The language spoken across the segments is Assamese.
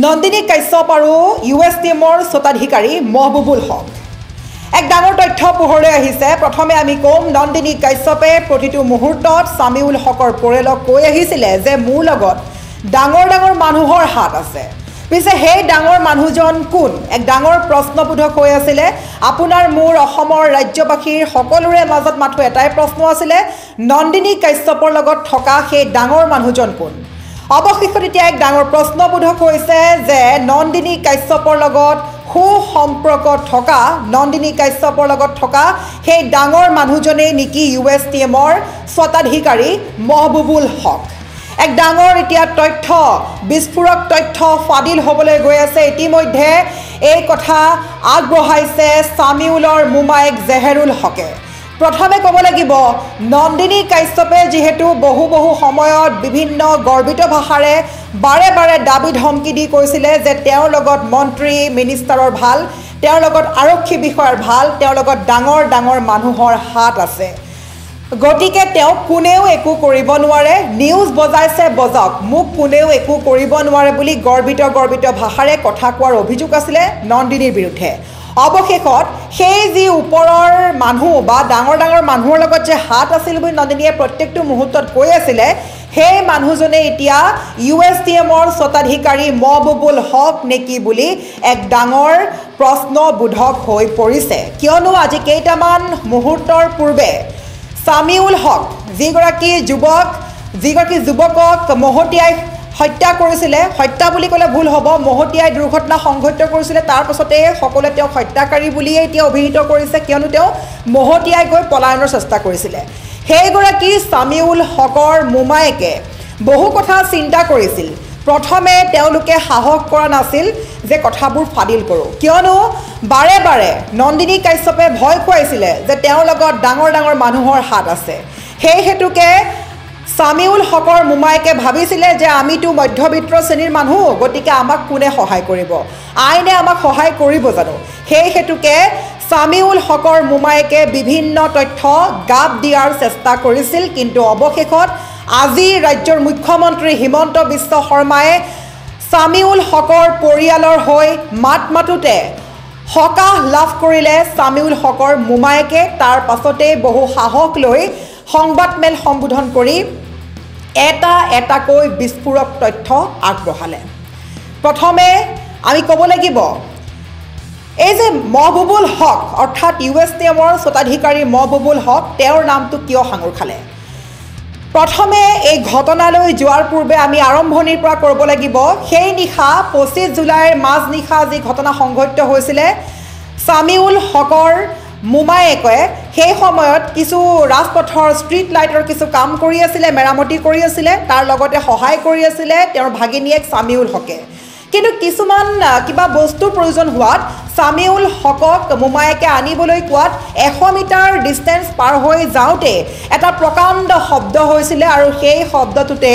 নন্দিনী কাশ্যপ আৰু USTMৰ স্বত্বাধিকাৰী মহবুবুল হক এক ডাঙৰ তথ্য পোহৰলৈ আহিছে। প্ৰথমে আমি কম নন্দিনী কাশ্যপে প্ৰতিটো মুহূৰ্তত সামিউল হকৰ পৰিয়ালক কৈ আহিছিলে যে মোৰ লগত ডাঙৰ ডাঙৰ মানুহৰ হাত আছে। পিছে সেই ডাঙৰ মানুহজন কোন? এক ডাঙৰ প্ৰশ্নবোধক হৈ আছিলে। আপোনাৰ মোৰ অসমৰ ৰাজ্যবাসীৰ সকলোৰে মাজত মাথো এটাই প্ৰশ্ন আছিলে, নন্দিনী কাশ্যপৰ লগত থকা সেই ডাঙৰ মানুহজন কোন? অৱশেষত এতিয়া এক ডাঙৰ প্ৰশ্নবোধক হৈছে যে নন্দিনী কাশ্যপৰ লগত সুসম্পৰ্কত থকা নন্দিনী কাশ্যপৰ লগত থকা সেই ডাঙৰ মানুহজনেই নেকি USTMৰ স্বত্বাধিকাৰী মহবুবুল হক। এক ডাঙৰ এতিয়া তথ্য বিস্ফোৰক তথ্য ফাদিল হ'বলৈ গৈ আছে। ইতিমধ্যে এই কথা আগবঢ়াইছে সামিউলৰ মোমায়েক জেহেৰুল হকে। প্ৰথমে ক'ব লাগিব নন্দিনী কাশ্যপে যিহেতু বহু সময়ত বিভিন্ন গৰ্বিত ভাষাৰে বাৰে বাৰে দাবী ধমকি দি কৈছিলে যে তেওঁৰ লগত মন্ত্ৰী মিনিষ্টাৰৰ ভাল, তেওঁৰ লগত আৰক্ষী বিষয়াৰ ভাল, তেওঁৰ লগত ডাঙৰ ডাঙৰ মানুহৰ হাত আছে। গতিকে তেওঁক কোনেও একো কৰিব নোৱাৰে, নিউজ বজাইছে বজাওক, মোক কোনেও একো কৰিব নোৱাৰে বুলি গৰ্বিত ভাষাৰে কথা কোৱাৰ অভিযোগ আছিলে নন্দিনীৰ বিৰুদ্ধে। অৱশেষত সেই যি ওপৰৰ মানুহ বা ডাঙৰ ডাঙৰ মানুহৰ লগত যে হাত আছিল বুলি নন্দিনীয়ে প্ৰত্যেকটো মুহূৰ্তত কৈ আছিলে, সেই মানুহজনে এতিয়া USTMৰ স্বত্বাধিকাৰী মহবুবুল হক নেকি বুলি এক ডাঙৰ প্ৰশ্নবোধক হৈ পৰিছে। কিয়নো আজি কেইটামান মুহূৰ্তৰ পূৰ্বে সামিউল হক যিগৰাকী যুৱকক মহতিয়াই হত্যা কৰিছিলে, হত্যা বুলি ক'লে ভুল হ'ব, মহতিয়াই দুৰ্ঘটনা সংঘটিত কৰিছিলে, তাৰ পাছতে সকলোৱে তেওঁক হত্যাকাৰী বুলিয়ে এতিয়া অভিহিত কৰিছে, কিয়নো তেওঁ মহতিয়াই গৈ পলায়নৰ চেষ্টা কৰিছিলে। সেইগৰাকী সামিউল হকৰ মোমায়েকে বহু কথা চিন্তা কৰিছিল। প্ৰথমে তেওঁলোকে সাহস কৰা নাছিল যে কথাবোৰ ফাদিল কৰোঁ, কিয়নো বাৰে বাৰে নন্দিনী কাশ্যপে ভয় খুৱাইছিলে যে তেওঁৰ লগত ডাঙৰ ডাঙৰ মানুহৰ হাত আছে। সেই হেতুকে সামিউল হকৰ মোমায়েকে ভাবিছিলে যে আমিতো মধ্যবিত্ত শ্ৰেণীৰ মানুহ, গতিকে আমাক কোনে সহায় কৰিব, আইনে আমাক সহায় কৰিব জানো? সেই হেতুকে সামিউল হকৰ মোমায়েকে বিভিন্ন তথ্য গাপ দিয়াৰ চেষ্টা কৰিছিল। কিন্তু অৱশেষত আজি ৰাজ্যৰ মুখ্যমন্ত্ৰী হিমন্ত বিশ্ব শৰ্মাই সামিউল হকৰ পৰিয়ালৰ হৈ মাত মাতোতে সকাহ লাভ কৰিলে সামিউল হকৰ মোমায়েকে। তাৰ পাছতে বহু সাহস লৈ সংবাদমেল সম্বোধন কৰি এটাকৈ বিস্ফোৰক তথ্য আগবঢ়ালে। প্ৰথমে আমি ক'ব লাগিব এই যে মহবুবুল হক অৰ্থাৎ USTMৰ স্বত্বাধিকাৰী মহবুবুল হক, তেওঁৰ নামটো কিয় সাঙুৰ খালে? প্ৰথমে এই ঘটনালৈ যোৱাৰ পূৰ্বে আমি আৰম্ভণিৰ পৰা কৰিব লাগিব। সেই নিশা 25 জুলাইৰ মাজনিশা যি ঘটনা সংঘটিত হৈছিলে, সামিউল হকৰ মোমায়েকে সেই সময়ত কিছু ৰাজপথৰ ষ্ট্ৰীট লাইটৰ কিছু কাম কৰি আছিলে, মেৰামতি কৰি আছিলে, তাৰ লগতে সহায় কৰি আছিলে তেওঁৰ ভাগিনীয়েক সামিউল হকে। কিন্তু কিছুমান কিবা বস্তুৰ প্ৰয়োজন হোৱাত সামিউল হকক মোমায়েকে আনিবলৈ কোৱাত 100 মিটাৰ ডিষ্টেঞ্চ পাৰ হৈ যাওঁতে এটা প্ৰকাণ্ড শব্দ হৈছিলে আৰু সেই শব্দটোতে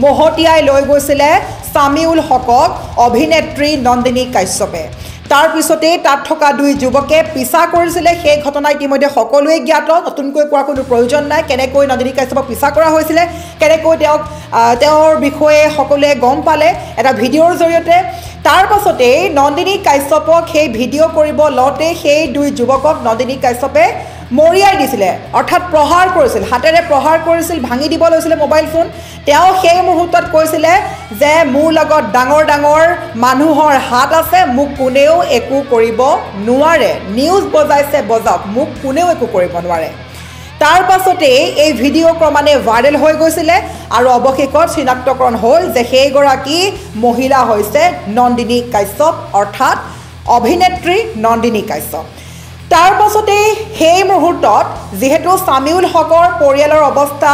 মহতিয়াই লৈ গৈছিলে সামিউল হকক অভিনেত্ৰী নন্দিনী কাশ্যপে। তাৰ পিছতেই তাত থকা দুই যুৱকে পিছা কৰিছিলে। সেই ঘটনা ইতিমধ্যে সকলোৱে জ্ঞাত, নতুনকৈ কোৱাৰ কোনো প্ৰয়োজন নাই। কেনেকৈ নন্দিনী কাশ্যপক পিছা কৰা হৈছিলে, কেনেকৈ তেওঁৰ বিষয়ে সকলোৱে গম পালে এটা ভিডিঅ'ৰ জৰিয়তে। তাৰ পাছতেই নন্দিনী কাশ্যপক সেই ভিডিঅ' কৰিব লওঁতে সেই দুই যুৱকক নন্দিনী কাশ্যপে মৰিয়াই দিছিলে, অৰ্থাৎ প্ৰহাৰ কৰিছিল, হাতেৰে প্ৰহাৰ কৰিছিল, ভাঙি দিব লৈছিলে মোবাইল ফোন। তেওঁ সেই মুহূৰ্তত কৈছিলে যে মোৰ লগত ডাঙৰ ডাঙৰ মানুহৰ হাত আছে, মোক কোনেও একো কৰিব নোৱাৰে, নিউজ বজাইছে বজাওক, মোক কোনেও একো কৰিব নোৱাৰে। তাৰ পাছতেই এই ভিডিঅ' ক্ৰমান্বয়ে ভাইৰেল হৈ গৈছিলে আৰু অৱশেষত চিনাক্তকৰণ হ'ল যে সেইগৰাকী মহিলা হৈছে নন্দিনী কাশ্যপ অৰ্থাৎ অভিনেত্ৰী নন্দিনী কাশ্যপ। তাৰ পাছতেই সেই মুহূৰ্তত যিহেতু সামিউল হকৰ পৰিয়ালৰ অৱস্থা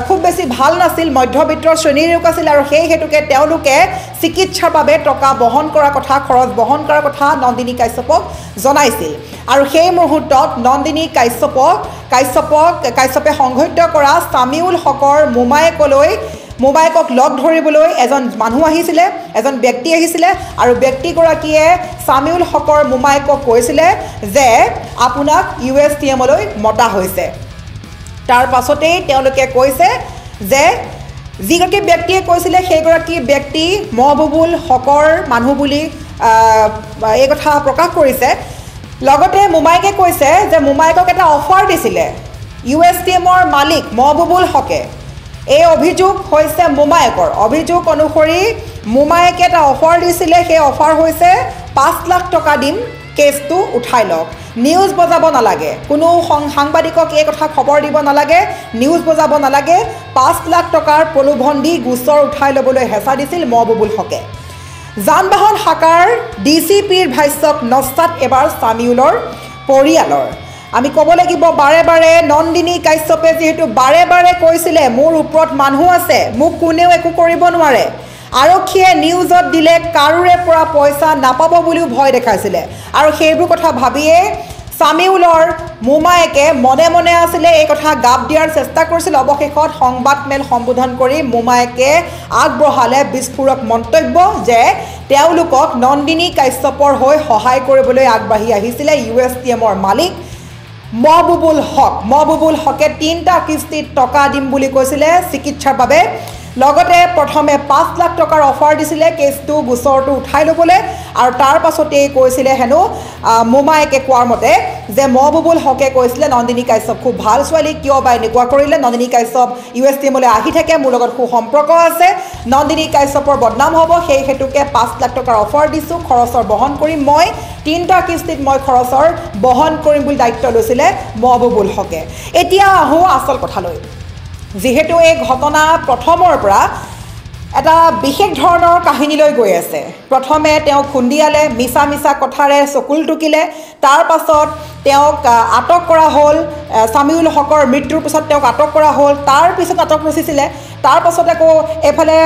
খুব বেছি ভাল নাছিল, মধ্যবিত্ত শ্ৰেণীৰ লোক আছিল আৰু সেই হেতুকে তেওঁলোকে চিকিৎসাৰ বাবে টকা বহন কৰাৰ কথা, খৰচ বহন কৰাৰ কথা নন্দিনী কাশ্যপক জনাইছিল। আৰু সেই মুহূৰ্তত নন্দিনী কাশ্যপে সংঘটিত কৰা সামিউল হকৰ মোমায়েকক লগ ধৰিবলৈ এজন মানুহ আহিছিলে, এজন ব্যক্তি আহিছিলে আৰু ব্যক্তিগৰাকীয়ে সামিউল হকৰ মোমায়েকক কৈছিলে যে আপোনাক USTMলৈ মতা হৈছে। তাৰ পাছতেই তেওঁলোকে কৈছে যে যিগৰাকী ব্যক্তিয়ে কৈছিলে সেইগৰাকী ব্যক্তি মহবুবুল হকৰ মানুহ বুলি এই কথা প্ৰকাশ কৰিছে। লগতে মোমায়েকে কৈছে যে মোমায়েকক এটা অফাৰ দিছিলে USTMৰ মালিক মহবুবুল হকে। এই অভিযোগ হৈছে মোমায়েকৰ। অভিযোগ অনুসৰি মোমায়েকে এটা অফাৰ দিছিলে, সেই অফাৰ হৈছে 5 লাখ টকা দিম, কেছটো উঠাই লওক, নিউজ বজাব নালাগে, কোনো সাংবাদিকক এই কথা খবৰ দিব নালাগে, নিউজ বজাব নালাগে, 5 লাখ টকাৰ প্ৰলোভন দি গোচৰ উঠাই ল'বলৈ হেঁচা দিছিল মহবুবুল হকে। যান বাহন শাখাৰ DCPৰ ভাষ্যক নস্তাত এবাৰ চামিউলৰ পৰিয়ালৰ। আমি ক'ব লাগিব বাৰে বাৰে নন্দিনী কাশ্যপে যিহেতু বাৰে বাৰে কৈছিলে মোৰ ওপৰত মানুহ আছে, মোক কোনেও একো কৰিব নোৱাৰে, আৰক্ষীয়ে নিউজত দিলে কাৰোৰে পৰা পইচা নাপাব বুলিও ভয় দেখাইছিলে। আৰু সেইবোৰ কথা ভাবিয়ে চামিউলৰ মোমায়েকে মনে মনে আছিলে, এই কথা গাপ দিয়াৰ চেষ্টা কৰিছিল। অৱশেষত সংবাদমেল সম্বোধন কৰি মোমায়েকে আগবঢ়ালে বিস্ফোৰক মন্তব্য যে তেওঁলোকক নন্দিনী কাশ্যপৰ হৈ সহায় কৰিবলৈ আগবাঢ়ি আহিছিলে USTMৰ মালিক মহবুবুল হক। মহবুবুল হকে 3টা কিস্তিত টকা দিম বুলি কৈছিলে চিকিৎসাৰ বাবে। লগতে প্ৰথমে 5 লাখ টকাৰ অফাৰ দিছিলে কেছটো গোচৰটো উঠাই ল'বলৈ, আৰু তাৰ পাছতেই কৈছিলে হেনো মোমায়েকে কোৱাৰ মতে যে মহবুবুল হকে কৈছিলে নন্দিনী কাশ্যপ খুব ভাল ছোৱালী, কিয় বা এনেকুৱা কৰিলে, নন্দিনী কাশ্যপ USTMলৈ আহি থাকে, মোৰ লগত সুসম্পৰ্ক আছে, নন্দিনী কাশ্যপৰ বদনাম হ'ব, সেই হেতুকে 5 লাখ টকাৰ অফাৰ দিছোঁ, খৰচৰ বহন কৰিম, মই 3টা কিস্তিত মই খৰচৰ বহন কৰিম বুলি দায়িত্ব লৈছিলে মহবুবুল হকে। এতিয়া আহোঁ আচল কথালৈ। যিহেতু এই ঘটনা প্ৰথমৰ পৰা এটা বিশেষ ধৰণৰ কাহিনীলৈ গৈ আছে। প্ৰথমে তেওঁক খুন্দিয়ালে, মিছা মিছা কথাৰে চকুল টুকিলে, তাৰ পাছত তেওঁক আটক কৰা হ'ল, চামিউল হকৰ মৃত্যুৰ পিছত তেওঁক আটক কৰা হ'ল, তাৰ পিছত আটক ৰচিছিলে। তাৰ পাছত আকৌ এইফালে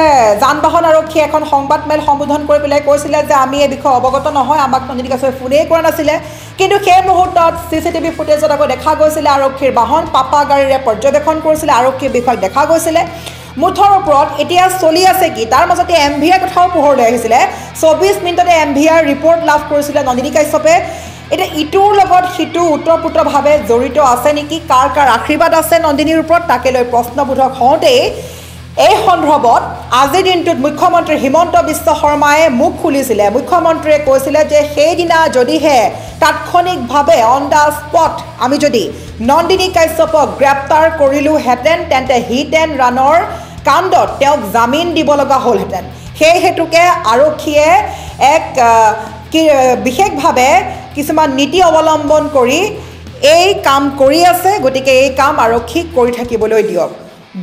যান বাহন আৰক্ষীয়ে এখন সংবাদমেল সম্বোধন কৰি পেলাই কৈছিলে যে আমি এই বিষয়ে অৱগত নহয়, আমাক নন্দিনী কাশ্যপে ফোনেই কৰা নাছিলে। কিন্তু সেই মুহূৰ্তত CCTV ফুটেজত আকৌ দেখা গৈছিলে আৰক্ষীৰ বাহন পাপা গাড়ীৰে পৰ্যবেক্ষণ কৰিছিলে, আৰক্ষীৰ বিষয়ত দেখা গৈছিলে। মুঠৰ ওপৰত এতিয়া চলি আছে কি, তাৰ মাজতে MVR কথাও পোহৰলৈ আহিছিলে। 24 মিনিটতে MVR ৰিপৰ্ট লাভ কৰিছিলে নন্দিনী কাশ্যপে। এতিয়া ইটোৰ লগত সিটো ওতঃপ্ৰোতভাৱে জড়িত আছে নেকি, কাৰ কাৰ আশীৰ্বাদ আছে নন্দিনীৰ ওপৰত, তাকে লৈ প্ৰশ্নবোধক হওঁতেই এই সন্দৰ্ভত আজিৰ দিনটোত মুখ্যমন্ত্ৰী হিমন্ত বিশ্ব শৰ্মাই মুখ খুলিছিলে। মুখ্যমন্ত্ৰীয়ে কৈছিলে যে সেইদিনা যদিহে তাৎক্ষণিকভাৱে অন দ্য স্পট আমি যদি নন্দিনী কাশ্যপক গ্ৰেপ্তাৰ কৰিলোহেঁতেন তেন্তে হিট এণ্ড ৰানৰ কাণ্ডত তেওঁক জামিন দিব লগা হ'লহেঁতেন। সেই হেতুকে আৰক্ষীয়ে এক বিশেষভাৱে কিছুমান নীতি অৱলম্বন কৰি এই কাম কৰি আছে। গতিকে এই কাম আৰক্ষীক কৰি থাকিবলৈ দিয়ক।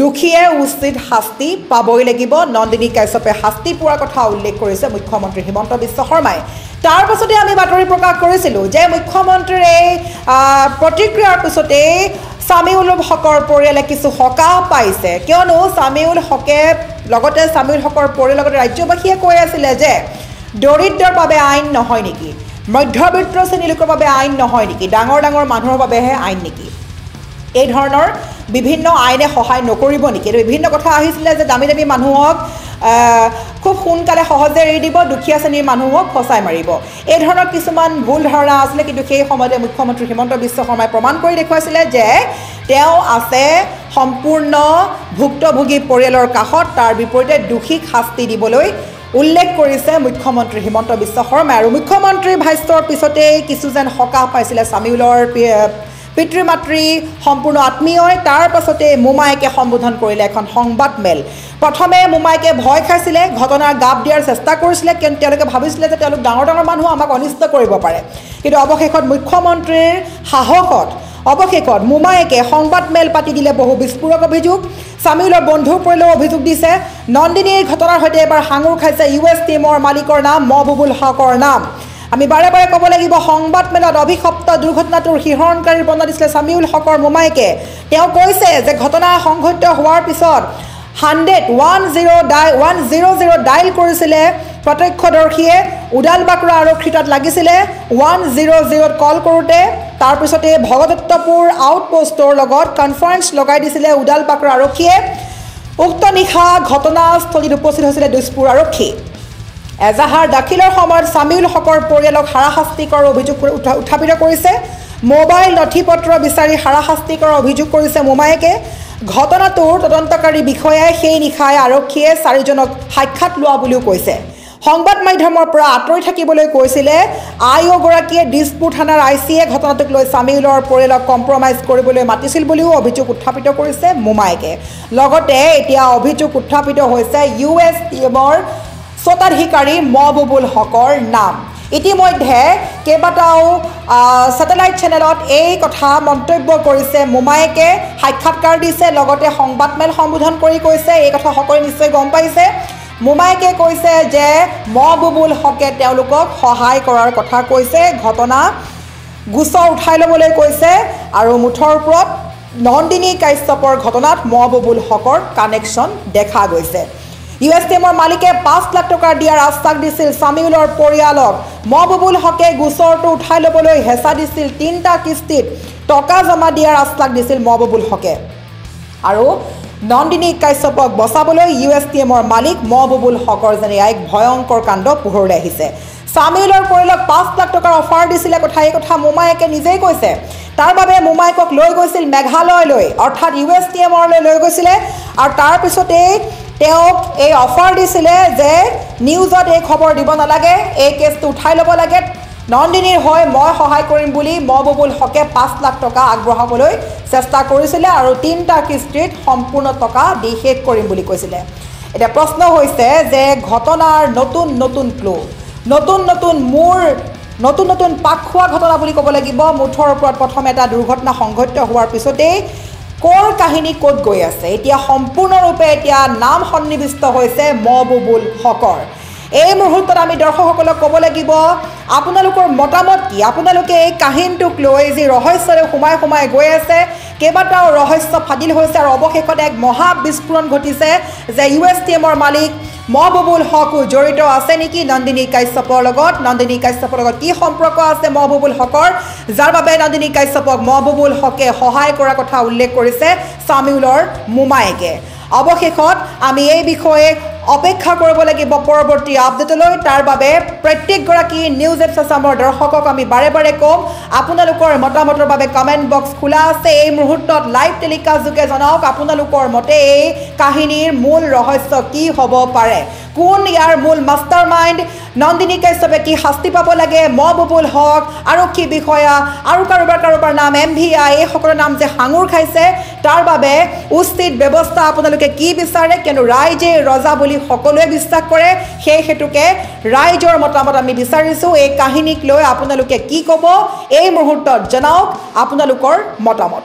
দোষীয়ে উচিত শাস্তি পাবই লাগিব। নন্দিনী কাশ্যপে শাস্তি পোৱাৰ কথা উল্লেখ কৰিছে মুখ্যমন্ত্ৰী হিমন্ত বিশ্ব শৰ্মাই। তাৰ পাছতে আমি বাতৰি প্ৰকাশ কৰিছিলোঁ যে মুখ্যমন্ত্ৰীৰ এই প্ৰতিক্ৰিয়াৰ পিছতেই চামিউল হকৰ পৰিয়ালে কিছু সকাহ পাইছে, কিয়নো চামিউল হকে লগতে চামিউল হকৰ পৰিয়ালৰ লগতে ৰাজ্যবাসীয়ে কৈ আছিলে যে দৰিদ্ৰৰ বাবে আইন নহয় নেকি, মধ্যবিত্ত শ্ৰেণীৰ লোকৰ বাবে আইন নহয় নেকি, ডাঙৰ ডাঙৰ মানুহৰ বাবেহে আইন নেকি, এই ধৰণৰ বিভিন্ন আইনে সহায় নকৰিব নেকি, বিভিন্ন কথা আহিছিলে যে দামী দামী মানুহক খুব সোনকালে সহজে এৰি দিব, দুখীয়া শ্ৰেণীৰ মানুহক ফচাই মাৰিব, এই ধৰণৰ কিছুমান ভুল ধাৰণা আছিলে। কিন্তু সেই সময়তে মুখ্যমন্ত্ৰী হিমন্ত বিশ্ব শৰ্মাই প্ৰমাণ কৰি দেখুৱাইছিলে যে তেওঁ আছে সম্পূৰ্ণ ভুক্তভোগী পৰিয়ালৰ কাষত, তাৰ বিপৰীতে দোষীক শাস্তি দিবলৈ উল্লেখ কৰিছে মুখ্যমন্ত্ৰী হিমন্ত বিশ্ব শৰ্মাই। আৰু মুখ্যমন্ত্ৰীৰ ভাষ্যৰ পিছতেই কিছু যেন সকাহ পাইছিলে চামিউলৰ পিতৃ মাতৃ সম্পূৰ্ণ আত্মীয়ই। তাৰ পাছতে মোমায়েকে সম্বোধন কৰিলে এখন সংবাদমেল। প্ৰথমে মোমায়েকে ভয় খাইছিলে, ঘটনাৰ গাপ দিয়াৰ চেষ্টা কৰিছিলে, কিয়নো তেওঁলোকে ভাবিছিলে যে তেওঁলোক ডাঙৰ ডাঙৰ মানুহ আমাক অনিষ্ট কৰিব পাৰে। কিন্তু অৱশেষত মুখ্যমন্ত্ৰীৰ সাহসত মোমায়েকে সংবাদমেল পাতি দিলে বহু বিস্ফোৰক অভিযোগ। চামিউলৰ বন্ধুৰ পৰিয়ালেও অভিযোগ দিছে। নন্দিনীৰ ঘটনাৰ সৈতে এবাৰ সাঙুৰ খাইছে USTMৰ মালিকৰ নাম মহবুবুল হকৰ নাম। আমি বাৰে বাৰে ক'ব লাগিব, সংবাদমেলত অভিশপ্ত দুৰ্ঘটনাটোৰ শিহৰণকাৰীৰ বৰ্ণনা দিছিলে চামিউল হকৰ মোমায়েকে। তেওঁ কৈছে যে ঘটনা সংঘটিত হোৱাৰ পিছত 100 ডাইল কৰিছিলে প্ৰত্যক্ষদৰ্শীয়ে। উদালবাকুৰা আৰক্ষী তাত লাগিছিলে 100ত কল কৰোঁতে। তাৰপিছতে ভগদত্তপুৰ আউটপোষ্টৰ লগত কনফাৰেন্স লগাই দিছিলে উদালবাকুৰা আৰক্ষীয়ে। উক্ত নিশা ঘটনাস্থলীত উপস্থিত হৈছিলে দিছপুৰ আৰক্ষী। এজাহাৰ দাখিলৰ সময়ত চামিউল হকৰ পৰিয়ালক হাৰাশাস্তি কৰাৰ অভিযোগ উত্থাপিত কৰিছে। মোবাইল নথি পত্ৰ বিচাৰি হাৰাশাস্তি কৰাৰ অভিযোগ কৰিছে মোমায়েকে। ঘটনাটোৰ তদন্তকাৰী বিষয়াই সেই নিশাই আৰক্ষীয়ে 4জনক সাক্ষাৎ লোৱা বুলিও কৈছে সংবাদ মাধ্যমৰ পৰা আঁতৰি থাকিবলৈ কৈছিলে আইঅ'গৰাকীয়ে দিছপুৰ থানাৰ আইচিয়ে ঘটনাটোক লৈ সামিউলৰ পৰিয়ালক কম্প্ৰমাইজ কৰিবলৈ মাতিছিল বুলিও অভিযোগ উত্থাপিত কৰিছে মোমায়েকে লগতে এতিয়া অভিযোগ উত্থাপিত হৈছে USTMৰ স্বত্বাধিকাৰী মহবুবুল হকৰ নাম ইতিমধ্যে কেইবাটাও স্যাটেলাইট চেনেলত এই কথা মন্তব্য কৰিছে মোমায়েকে সাক্ষাৎকাৰ দিছে লগতে সংবাদমেল সম্বোধন কৰি কৈছে এই কথা সকলোৱে নিশ্চয় গম পাইছে মোমায়েকে কৈছে যে মহবুবুল হকে তেওঁলোকক সহায় কৰাৰ কথা কৈছে ঘটনা গোচৰ উঠাই ল'বলৈ কৈছে আৰু মুঠৰ ওপৰত নন্দিনী কাশ্যপৰ ঘটনাত মহবুবুল হকৰ কানেকশ্যন দেখা গৈছে USTMৰ মালিকে 5 লাখ টকা দিয়াৰ আশ্বাস দিছিল সামিউলৰ পৰিয়ালক মহবুবুল হকে গোচৰটো উঠাই ল'বলৈ হেঁচা দিছিল 3টা কিস্তিত টকা জমা দিয়াৰ আশ্বাস দিছিল মহবুবুল হকে আৰু নন্দিনী কাশ্যপক বচাবলৈ USTMৰ মালিক মহবুবুল হকৰ যেনে এক ভয়ংকৰ কাণ্ড পোহৰলৈ আহিছে সামিউলৰ পৰিয়ালক 5 লাখ টকাৰ অফাৰ দিছিলে এই কথা মোমায়েকে নিজেই কৈছে তাৰ বাবে মোমায়েকক লৈ গৈছিল মেঘালয়লৈ অৰ্থাৎ USTMলৈ লৈ গৈছিলে আৰু তাৰ পিছতেই তেওঁক এই অফাৰ দিছিলে যে নিউজত এই খবৰ দিব নালাগে এই কেছটো উঠাই ল'ব লাগে নন্দিনীৰ হৈ মই সহায় কৰিম বুলি মহবুবুল হকে 5 লাখ টকা আগবঢ়াবলৈ চেষ্টা কৰিছিলে আৰু 3টা কিস্তিত সম্পূৰ্ণ টকা দি শেষ কৰিম বুলি কৈছিলে এতিয়া প্ৰশ্ন হৈছে যে ঘটনাৰ নতুন ক্লু নতুন পাকখোৱা ঘটনা বুলি ক'ব লাগিব মুঠৰ ওপৰত প্ৰথম এটা দুৰ্ঘটনা সংঘটিত হোৱাৰ পিছতেই কোৰ কাহিনী ক'ত গৈ আছে এতিয়া সম্পূৰ্ণৰূপে এতিয়া নাম সন্নিবিষ্ট হৈছে মহবুবুল হকৰ এই মুহূৰ্তত আমি দৰ্শকসকলক ক'ব লাগিব আপোনালোকৰ মতামত কি আপোনালোকে এই কাহিনীটোক লৈ যি ৰহস্যৰে সোমাই গৈ আছে কেইবাটাও ৰহস্য ফাদিল হৈছে আৰু অৱশেষত এক মহা বিস্ফোৰণ ঘটিছে যে USTMৰ মালিক মহবুবুল হকো জড়িত আছে নেকি নন্দিনী কাশ্যপৰ লগত কি সম্পৰ্ক আছে মহবুবুল হকৰ যাৰ বাবে নন্দিনী কাশ্যপক মহবুবুল হকে সহায় কৰাৰ কথা উল্লেখ কৰিছে সামিউলৰ মোমায়েকে অৱশেষত আমি এই বিষয়ে অপেক্ষা কৰিব লাগিব পৰৱৰ্তী আপডেটলৈ তাৰ বাবে প্ৰত্যেকগৰাকী নিউজ এপছ আছামৰ দৰ্শকক আমি বাৰে কম আপোনালোকৰ মতামতৰ বাবে কমেণ্ট বক্স খোলা আছে এই মুহূৰ্তত লাইভ টেলিকাষ্ট যোগে জনাওক আপোনালোকৰ মতে এই কাহিনীৰ মূল ৰহস্য কি হ'ব পাৰে কোন ইয়াৰ মূল মাষ্টাৰ মাইণ্ড নন্দিনী কাশ্যপে কি শাস্তি পাব লাগে মহবুবুল হক আৰক্ষী বিষয়া আৰু কাৰোবাৰ নাম MVI এই সকলো নাম যে হাঙুৰ খাইছে তাৰ বাবে উচিত ব্যৱস্থা আপোনালোকে কি বিচাৰে কিয়নো ৰাইজে ৰজা বুলি সকলোৱে বিশ্বাস কৰে সেই হেতুকে ৰাইজৰ মতামত আমি বিচাৰিছোঁ এই কাহিনীক লৈ আপোনালোকে কি ক'ব এই মুহূৰ্তত জনাওক আপোনালোকৰ মতামত